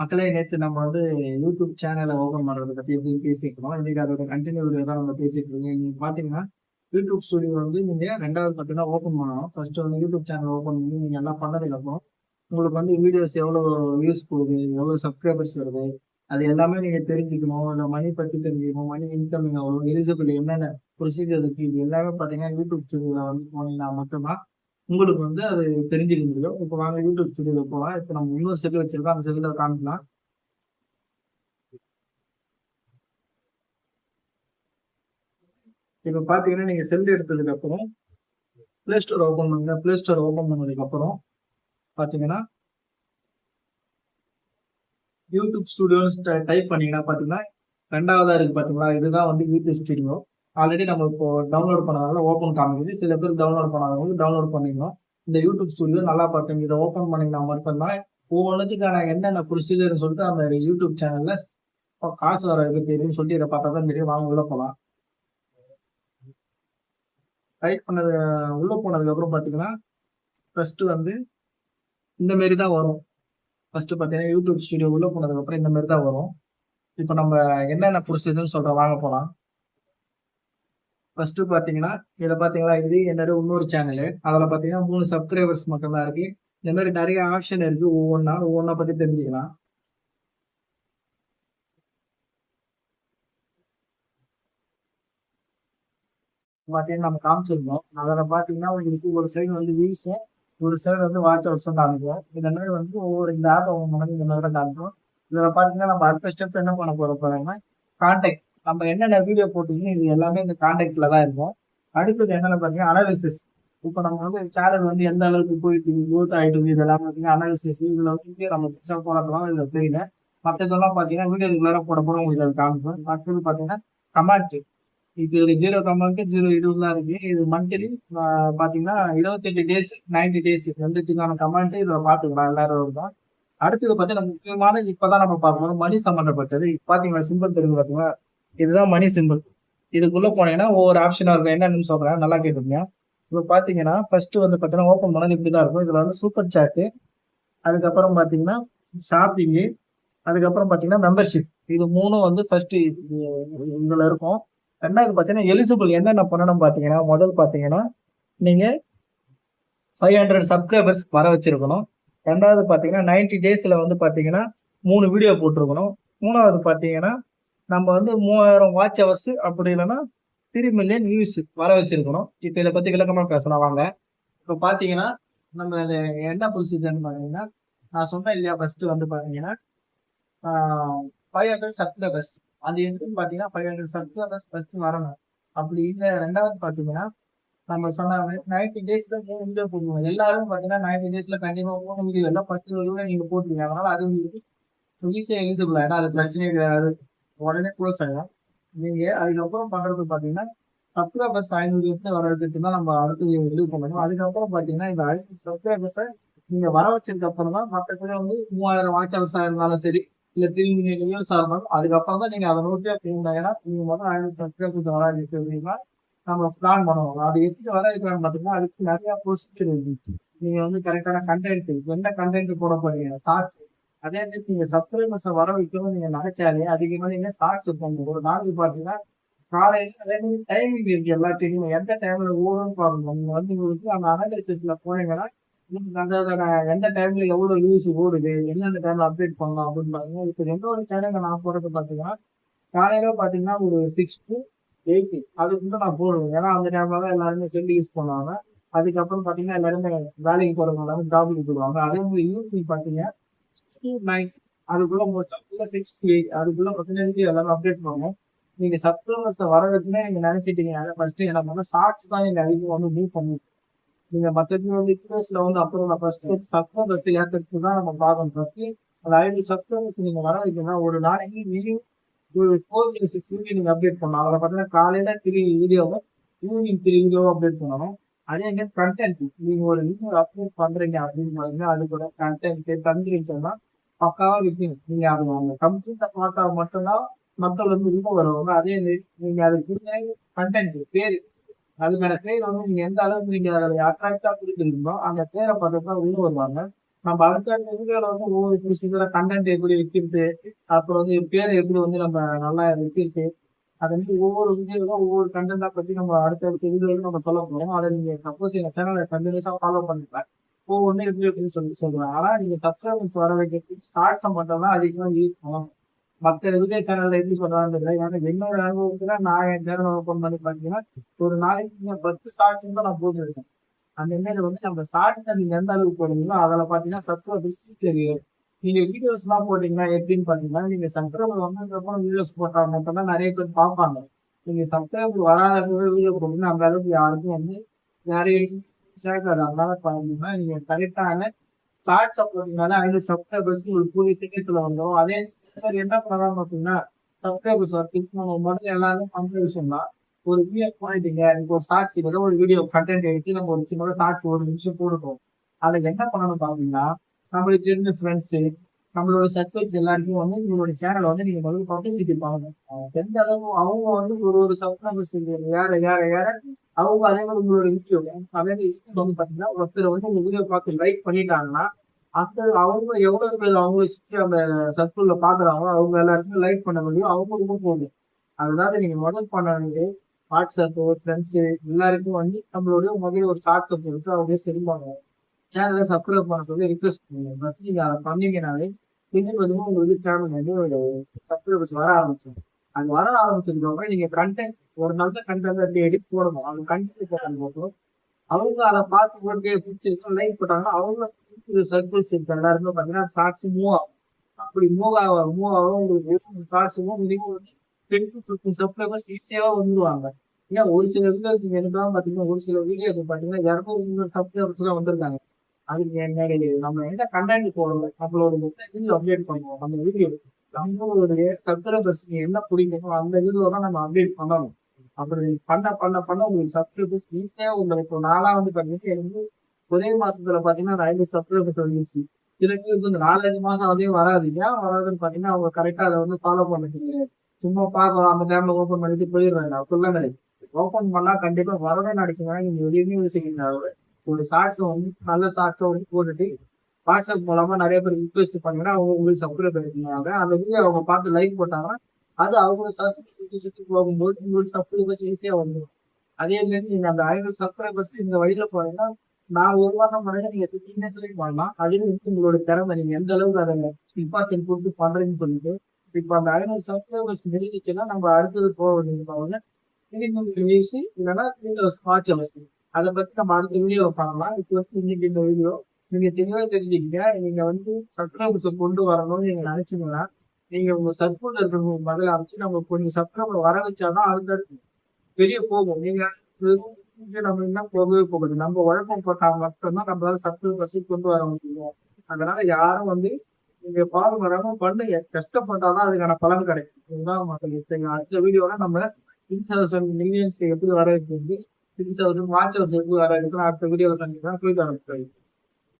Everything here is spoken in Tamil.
மக்களே நேத்து நம்ம வந்து யூடியூப் சேனலை ஓபன் பண்றத பத்தி எப்படின்னு பேசிக்கிறோம். இன்னைக்கு அதோட கண்டினியூ வீடியோ தான் நம்ம பேசிட்டு இருக்கோம். நீங்க பாத்தீங்கன்னா யூடியூப் ஸ்டுடியோ வந்து நீங்க ரெண்டாவது மட்டும்தான் ஓபன் பண்ணணும். ஃபர்ஸ்ட் வந்து யூடியூப் சேனல் ஓபன் பண்ணி நீங்க எல்லாம் பண்ணதுக்கு அப்புறம் உங்களுக்கு வந்து வீடியோஸ் எவ்வளவு வியூஸ் போகுது, எவ்வளவு சப்ஸ்கிரைபர்ஸ் வருது, அது எல்லாமே நீங்க தெரிஞ்சுக்கணும். இல்ல மணி பத்தி தெரிஞ்சுக்கணும், மணி இன்கமிங் எவ்வளவு, எலிஜிபிள் என்னென்ன ப்ரொசீஜர் இருக்கு, இது எல்லாமே பாத்தீங்கன்னா யூடியூப் ஸ்டுடியோல வந்து போனீங்கன்னா மட்டும்தான் உங்களுக்கு வந்து அது தெரிஞ்சுக்க முடியும். இப்போ வாங்க யூடியூப் ஸ்டுடியோல போகலாம். இப்போ நம்ம இன்னொரு செல் வச்சிருக்கோம், அந்த செல்ல காமிக்கலாம். இப்ப பாத்தீங்கன்னா நீங்க செல் எடுத்ததுக்கு அப்புறம் பிளே ஸ்டோர் ஓபன் பண்ணுங்க. பிளே ஸ்டோர் ஓபன் பண்ணதுக்கு அப்புறம் பாத்தீங்கன்னா யூடியூப் ஸ்டுடியோஸ் டைப் பண்ணீங்கன்னா பாத்தீங்கன்னா ரெண்டாவதா இருக்கு பாத்தீங்களா, இதுதான் வந்து யூடியூப் ஸ்டுடியோ. ஆல்ரெடி நம்ம இப்போ டவுன்லோட் பண்ணதால ஓபன் காமிக்குது. சில பேர் டவுன்லோட் பண்ணாதவங்க டவுன்லோட் பண்ணிக்கணும். இந்த யூடியூப் ஸ்டுடியோ நல்லா பாத்துங்க. இதை ஓபன் பண்ணீங்கன்னா மட்டும்தான் ஒவ்வொன்றுத்துக்கான என்னென்ன ப்ரொசீஜர்னு சொல்லிட்டு அந்த யூடியூப் சேனல்ல காசு வர இருக்கு தெரியும்னு சொல்லிட்டு இதை பார்த்தா தான் தெரியும். வாங்க உள்ள போலாம். டைப் பண்ணது உள்ள போனதுக்கு அப்புறம் பாத்தீங்கன்னா ஃபர்ஸ்ட் வந்து இந்த மாரி தான் வரும். ஃபர்ஸ்ட் பாத்தீங்கன்னா யூடியூப் ஸ்டுடியோ உள்ள போனதுக்கு அப்புறம் இந்த மாதிரி தான் வரும். இப்போ நம்ம என்னென்ன ப்ரொசீஜர்னு சொல்றோம், வாங்க போலாம். ஃபர்ஸ்ட் பாத்தீங்கன்னா இதை பாத்தீங்களா, இது என்னோட இன்னொரு சேனலு. அதுல பாத்தீங்கன்னா 3 சப்ஸ்கிரைபர்ஸ் மட்டும் தான் இருக்கு. இந்த மாதிரி நிறைய ஆப்ஷன் இருக்கு. ஒவ்வொன்னா பத்தி தெரிஞ்சுக்கலாம். பாத்தீங்கன்னா நம்ம காமிச்சிருந்தோம். அதுல பாத்தீங்கன்னா உங்களுக்கு ஒரு சைடு வந்து வியூஸ், ஒரு சைடு வந்து வாட்ச் ஹவர்ஸ் காமிக்கும். இந்த மாதிரி வந்து ஒவ்வொரு இந்த ஆப் அவங்க இந்த மாதிரி தான் காமிக்கும். இதுல பாத்தீங்கன்னா நம்ம அடுத்த ஸ்டெப் என்ன பண்ண போறோம்னா கான்டாக்ட். நம்ம என்னென்ன வீடியோ போட்டீங்கன்னா இது எல்லாமே இந்த கான்டாக்ட்ல தான் இருக்கும். அடுத்தது என்னன்னு பாத்தீங்கன்னா அனாலிசிஸ். இப்போ நம்ம வந்து சேனல் வந்து எந்த அளவுக்கு போயிட்டு க்ரோத் ஆயிட்டு இது எல்லாமே பாத்தீங்கன்னா அனாலிசிஸ். இதுல வந்து நம்ம பிக்சர் போடலாம், இதுல தெரியல. மத்ததெல்லாம் பாத்தீங்கன்னா வீடியோ ரெகுலரா போட போறோம் உங்களுக்கு அது காமிக்கும். அடுத்தது பாத்தீங்கன்னா கமெண்ட். இது 0 கமெண்ட் 0 இது தான் இருக்கு. இது மந்த்லி பாத்தீங்கன்னா 28 டேஸ் 90 டேஸ் ரெண்டுத்துக்கான கமெண்ட் இதுல பாத்துக்கலாம் எல்லாரும் தான். அடுத்தது பாத்தீங்கன்னா முக்கியமான இப்பதான் நம்ம பார்க்கணும் மணி சம்பந்தப்பட்டது. பாத்தீங்களா சிம்பிள் தெரியுது பாத்தீங்களா, இதுதான் மணி சிம்பிள். இதுக்குள்ள போனீங்கன்னா ஒவ்வொரு ஆப்ஷனா இருக்கும். என்னன்னு சொல்றேன், நல்லா கேட்டுக்கோங்க. இப்ப பாத்தீங்கன்னா ஃபர்ஸ்ட் வந்து பாத்தீங்கன்னா ஓப்பன் பண்ணது இப்படிதான் இருக்கும். இதுல வந்து சூப்பர் சாட், அதுக்கப்புறம் பாத்தீங்கன்னா ஷாப்பிங், அதுக்கப்புறம் பாத்தீங்கன்னா மெம்பர்ஷிப். இது மூணும் வந்து ஃபர்ஸ்ட் இதுல இருக்கும். ரெண்டாவது பாத்தீங்கன்னா எலிஜிபிள் என்னென்ன பண்ணணும் பாத்தீங்கன்னா, முதல் பாத்தீங்கன்னா நீங்க 500 சப்ஸ்கிரைபர்ஸ் வர வச்சிருக்கணும். ரெண்டாவது பாத்தீங்கன்னா 90 டேஸ்ல வந்து பாத்தீங்கன்னா 3 வீடியோ போட்டிருக்கணும். மூணாவது பாத்தீங்கன்னா நம்ம வந்து 3000 வாட்ச் ஹவர்ஸ் அப்படி இல்லைன்னா 3 மில்லியன் வியூஸ் வர வச்சிருக்கணும். இப்ப இதை பத்தி விளக்கமா பேசலாம் வாங்க. இப்ப பாத்தீங்கன்னா நம்ம என்ன ப்ரொசீஜர்னு பாத்தீங்கன்னா, நான் சொன்னேன் இல்லையா, ஃபர்ஸ்ட் வந்து பாத்தீங்கன்னா 500 சப்ஸ்கிரைபர்ஸ். அது எதுன்னு பாத்தீங்கன்னா 500 சப்ஸ்கிரைபர்ஸ் ஃபர்ஸ்ட் வரணும். அப்படி இல்லை ரெண்டாவது பாத்தீங்கன்னா நம்ம சொன்ன 90 டேஸ்ல 3 வீடியோ போடுவோம். எல்லாரும் பாத்தீங்கன்னா 90 டேஸ்ல கண்டிப்பா 3 வீடியோ எல்லாம் 10 வீடியோ நீங்க போட்டுருங்க. அதனால அது உங்களுக்கு ஈஸியா எழுதிக்கலாம். ஏன்னா அது பிரச்சனையே கிடையாது, உடனே க்ளோஸ் ஆயிடும். நீங்க அதுக்கப்புறம் பண்றது பாத்தீங்கன்னா சப்ஸ்கிரைபர்ஸ் 500 வர வைக்கிறது தான் நம்ம அடுத்து இது பண்ணணும். அதுக்கப்புறம் பாத்தீங்கன்னா இந்த 500 சப்ஸ்கிரைபர்ஸை நீங்க வர வச்சதுக்கு அப்புறம் தான் மற்ற பேர் வந்து 3000 வாட்ச் ஹவர்ஸா இருந்தாலும் சரி, இல்ல 3 மில்லியன் வியூஸ் ஆகணும், அதுக்கப்புறம் தான் நீங்க அதை நோக்கியா போகணும். ஏன்னா நீங்க முதல்ல 500 சப்ஸ்கிரைபர்ஸ் வர வைக்கிறீங்கன்னா நம்ம பிளான் பண்ணுவோம். அது எப்படி வர வைக்கலாம்னு பாத்தீங்கன்னா அதுக்கு நிறைய ப்ரொசீஜர் இருந்துச்சு. நீங்க வந்து கரெக்டான கண்டென்ட், எந்த கண்டென்ட் போட போறீங்க, ஷார்ட்ஸ். அதே மாதிரி நீங்க சப்ஸ்கிரைபர்ஸை வர வைக்கணும் நீங்க நினைச்சாலே அதிகமா நீங்க ஷார்ட்ஸ் இருப்பாங்க. ஒரு நாளைக்கு பாத்தீங்கன்னா காலையில அதே மாதிரி டைமிங் இருக்கு. எல்லாத்தையும் எந்த டைம்ல ஓடுன்னு பாருங்க. நீங்க வந்து உங்களுக்கு அந்த அனாலிசிஸ்ல போனீங்கன்னா உங்களுக்கு அந்த எந்த டைம்ல எவ்வளவு நியூஸ் ஓடுது, எந்தெந்த டைம்ல அப்டேட் பண்ணலாம் அப்படின்னு பாருங்க. இப்ப என்னோட சேனல்ல நான் போறது பாத்தீங்கன்னா காலையில பாத்தீங்கன்னா ஒரு 6 to 8 அதுக்குள்ள நான் போடுவேன். ஏன்னா அந்த டைம்ல தான் எல்லாருமே செல் யூஸ் பண்ணுவாங்க. அதுக்கப்புறம் பாத்தீங்கன்னா எல்லாருமே வேலைக்கு போறவங்க எல்லாரும் ஜாபுக்கு போடுவாங்க. அதே மாதிரி ஈவினிங் பாத்தீங்க 6 to 9 அதுக்குள்ள மொத்தம் 6 to 8 அதுக்குள்ள பாத்தீங்கன்னா எல்லாரும் அப்டேட் பண்ணுவோம். நீங்க சப்ஸ்கிரைபர்ஸ் வர வச்சுன்னா நீங்க நினைச்சிட்டீங்க ஃபர்ஸ்ட் எனக்கு வந்து ஷார்ட்ஸ் தான் நீங்க அதிகம் வந்து மூவ் பண்ணி நீங்க மற்றபடி வந்து வீடியோஸ்ல வந்து அப்புறம் நான் ஃபர்ஸ்ட் சப்ஸ்கிரைபர்ஸ் ஏற்றுறதுக்கு தான் நம்ம பார்க்கணும். ஃபர்ஸ்ட் அந்த 500 சப்ஸ்கிரைபர்ஸ் நீங்க வர வைக்கணும். ஒரு நாளைக்கு மினிமம் ஒரு 4 to 6 வீடியோ நீங்க அப்டேட் பண்ணலாம். அதில் பார்த்தீங்கன்னா காலையில 3 வீடியோவும் ஈவினிங் 3 வீடியோவும் அப்டேட் பண்ணணும். அதே மாதிரி கண்டென்ட் நீங்க ஒரு வீடியோ அப்லோட் பண்றீங்க அப்படின்னு பாத்தீங்கன்னா அது கூட கண்டென்ட் தந்துருச்சோம்னா பக்காவா விற்கணும். நீங்க அது அவங்க கம்ப்ளீட்டா பார்த்தா மட்டும்தான் மக்கள் வந்து உள்ள வருவாங்க. அதே மாதிரி நீங்க அதுக்கு கண்டென்ட் பேரு, அதுக்கான பேர் வந்து நீங்க எந்த அளவுக்கு நீங்க அதை அட்ராக்டா கொடுக்குறீங்களோ அந்த பேரை பார்த்து தான் உள்ள வருவாங்க. நம்ம அடுத்த வீடியோல வந்து ஒவ்வொரு விஷயத்துல கண்டென்ட் எப்படி வைக்கிறது, அப்புறம் வந்து பேரை எப்படி வந்து நம்ம நல்லா வைக்கிறது, அது வந்து ஒவ்வொரு வீடியோல ஒவ்வொரு கண்டென்ட்டா பத்தி நம்ம அடுத்தடுத்த வீடியோல நம்ம சொல்ல போறோம். அதை நீங்க சப்போஸ் எங்க சேனலை கண்டினியூஸா ஃபாலோ பண்ணுங்க. ஒவ்வொன்றும் எப்படி எப்படின்னு சொல்லி சொல்றேன். ஆனா நீங்க சப்ஸ்கிரைபர்ஸ் வர வைக்கிறதுக்கு ஷார்ட்ஸை மட்டும் தான் அதிகமா யூஸ் பண்ணணும். மற்ற விஜய் சேனல்ல எப்படி சொல்றாங்கன்னு தெரியல. ஏன்னா என்னோட அனுபவத்துல நான் என் சேனல் ஓப்பன் பண்ணி பாத்தீங்கன்னா ஒரு நாளைக்கு 10 ஷார்ட்ஸ் தான் நான் போட்டுருக்கேன். அந்த மாதிரி வந்து நம்ம ஷார்ட்ஸ் நீங்க எந்த அளவுக்கு போடுறீங்களோ அதுல பாத்தீங்கன்னா சப்ஸ்கிரைபர்ஸ் தெரியும். நீங்க வீடியோஸ் எல்லாம் போட்டீங்கன்னா எப்படின்னு பாத்தீங்கன்னா நீங்க சப்ஸ்கிரைபர் வந்ததுக்கப்புறம் வீடியோஸ் போட்டா மட்டும்தான் நிறைய பேர் பார்ப்பாங்க. நீங்க சப்ஸ்கிரைபர் வராத வீடியோ போட்டீங்கன்னா அந்த அளவுக்கு யாருக்கும் வந்து நிறைய சேர்க்காது. அதனால பாத்தீங்கன்னா நீங்க கரெக்டான ஷார்ட்ஸை போட்டீங்கனாலே 5 சப்ஸ்கிரைபர்ஸ் உங்களுக்கு கூடிய சீக்கிரத்துல வந்துடும். அதே சில பேர் என்ன பண்ணலாம் பார்த்தீங்கன்னா சப்ஸ்கிரைபர்ஸ் வரதுக்கு நம்ம முதல்ல எல்லாரும் பண்ற விஷயம் தான். ஒரு வீடியோ போயிட்டீங்க, இப்போ ஒரு ஷார்ட்ஸ் ஏதோ ஒரு வீடியோ கண்டென்ட் எடுத்து நம்ம ஒரு சின்ன ஷார்ட்ஸ் 1 நிமிஷம் போடுறோம். அதுல என்ன பண்ணணும் பாத்தீங்கன்னா நம்மளுக்கு தெரிஞ்ச ஃப்ரெண்ட்ஸு, நம்மளோட சர்க்கிள்ஸ் எல்லாருக்கும் வந்து உங்களோட சேனலை வந்து நீங்க முதல்ல பப்ளிசிட்டி பண்ணணும். எந்த அளவு அவங்க வந்து ஒரு சப்ஸ்கிரைபர்ஸ் யார யார யார அவங்க அதே மாதிரி உங்களோட வீடியோ அதே மாதிரி வந்து பாத்தீங்கன்னா ஒருத்தர் வந்து உங்க வீடியோ பார்த்து லைக் பண்ணிட்டாங்கன்னா அந்த அவங்க எவ்வளவு பேர் அவங்கள சுற்றி அந்த சர்க்கிள்ல பாக்குறாங்களோ அவங்க எல்லாருக்கும் லைக் பண்ண முடியும், அவங்களுக்கும் போகும். அதனால நீங்க முதல் பண்ண வேண்டியது வாட்ஸ்அப் ஃப்ரெண்ட்ஸ் எல்லாருக்கும் வந்து நம்மளுடைய முதல்ல ஒரு ஷார்ட்ஸ் கொடுத்து அவங்க சரிப்பாங்க. சேனலை சப்ஸ்கிரைப் பண்ண சொல்லி ரிக்வெஸ்ட் பண்ணுங்க. ஃபர்ஸ்ட் நீங்க அதை பண்ணீங்கனாலே பின்னாடி வந்து உங்களுக்கு சேனல் வந்து ஒரு சப்ஸ்கிரைபர்ஸ் வர ஆரம்பிச்சிடும். அது வர ஆரம்பிச்சதுக்கு அப்புறம் நீங்க கண்டென்ட் ஒரு நல்ல கண்டென்ட் அப்படி எடுத்து போடணும். அந்த கண்டென்ட் போட்டதுக்கு அவங்க அதை பார்த்து போட்டு பிடிச்சிருக்கோம் லைக் போட்டாங்கன்னா அவங்க சர்க்கிள்ஸ் இருக்கு எல்லாருமே பார்த்தீங்கன்னா ஷார்ட்ஸ் மூவ் ஆகும். அப்படி மூவ் ஆகும் உங்களுக்கு ஷார்ட்ஸ் மினிமம் வந்து 10 to 15 சப்ஸ்கிரைபர்ஸ் ஈஸியாக வந்துருவாங்க. ஏன் ஒரு சில வீடியோக்கு எனக்குலாம் பார்த்தீங்கன்னா ஒரு சில வீடியோக்கு பார்த்தீங்கன்னா 200 சப்ஸ்கிரைபர்ஸ் தான் வந்திருக்காங்க. அதுக்கு என்னுடைய நம்ம என்ன கண்டென்ட் போடுறோம் நம்மளோட வீடியோ அப்டேட் பண்ணுவோம். நம்ம வீடியோ நம்மளுடைய சப்ஸ்கிரைபர்ஸ் என்ன பிடிக்கணும் அந்த வீடியோ தான் நம்ம அப்டேட் பண்ணணும். அப்படி பண்ண உங்களுக்கு சப்ஸ்கிரைபர்ஸ் ஈஸியா உங்களுக்கு நாளா வந்து பாத்தீங்கன்னா எனக்கு ஒரே மாசத்துல பாத்தீங்கன்னா ஒரு 5 சப்ஸ்கிரைபர்ஸ் வந்துருச்சு. சில பேருக்கு வந்து 4-5 மாசம் அதே வராது. ஏன் வராதுன்னு பாத்தீங்கன்னா அவங்க கரெக்டா அதை வந்து ஃபாலோ பண்ணிட்டு சும்மா பார்க்கலாம் அந்த டைம்ல ஓப்பன் பண்ணிட்டு போயிடுறாங்க. அப்படிலாம் கிடையாது. ஓப்பன் பண்ணா கண்டிப்பா வரணும்னு நினைச்சீங்கன்னா நீங்க எதுவுமே யோசிக்கிறீங்க. ஒரு ஷார்ட்ஸ் வந்து நல்ல ஷார்ட்ஸை வந்து போட்டுட்டு வாட்ஸ்அப் மூலமா நிறைய பேர் ரிக்வெஸ்ட் பண்ணீங்கன்னா அவங்க உங்களுக்கு சப்ஸ்கிரைப் பண்ணிருக்காங்க. அந்த வீடியோ அவங்க பார்த்து லைக் போட்டாங்கன்னா அது அவங்க சுத்தி சுத்தி போகும்போது உங்களுக்கு சப்ஸ்கிரைபர்ஸ் ஈஸியா வந்துடும். அதே மாதிரி நீங்க அந்த 500 சப்ஸ்கிரைபர்ஸ் இந்த வழியில போனீங்கன்னா நான் ஒரு வாரம் பண்ணி நீங்க 15 டேஸ்லயும் பண்ணலாம். அதுல இருந்து உங்களோட திறமை நீங்க எந்த அளவுக்கு அதை இம்பார்ட்டன்ட் கொடுத்து பண்றீங்கன்னு சொல்லிட்டு இப்ப அந்த 500 சப்ஸ்கிரைபர்ஸ் நெருங்கிச்சுன்னா நம்ம அடுத்தது போக வேண்டியது நியூஸ் இல்லைன்னா வாட்ச் அவர்ஸ் அதை பத்தி நம்ம அடுத்த வீடியோ பண்ணலாம். இப்போ வந்து இன்னைக்கு இந்த வீடியோ நீங்க தெளிவா தெரிஞ்சுக்கிங்க. நீங்க வந்து சப்ஸ்கிரைபர்ஸை கொண்டு வரணும்னு நீங்க நினைச்சீங்கன்னா நீங்க உங்க சர்க்கிள்ல இருக்கிறவங்க முதல்ல அமைச்சு நம்ம கொஞ்சம் சப்ஸ்கிரைபர் வர வச்சாதான் அடுத்தடுத்து வெளியே போகும். நீங்க நம்ம என்ன போகவே போகுது நம்ம உழைப்பம் போட்டா மட்டும்தான் நம்மளால சப்ஸ்கிரைபர்ஸ் கொண்டு வர முடியும். அதனால யாரும் வந்து நீங்க பால் வராம பண்ணுங்க. கஷ்டப்பட்டாதான் அதுக்கான பலன் கிடைக்கும். இதுதான் மக்கள். அடுத்த வீடியோல நம்ம 6,000 மில்லியன்ஸ் எப்படி வர வைக்கிறது, 6,000 வாட்சர்ஸ் எப்படி வர வைக்கிறது அடுத்த வீடியோல சந்திக்கலாம்.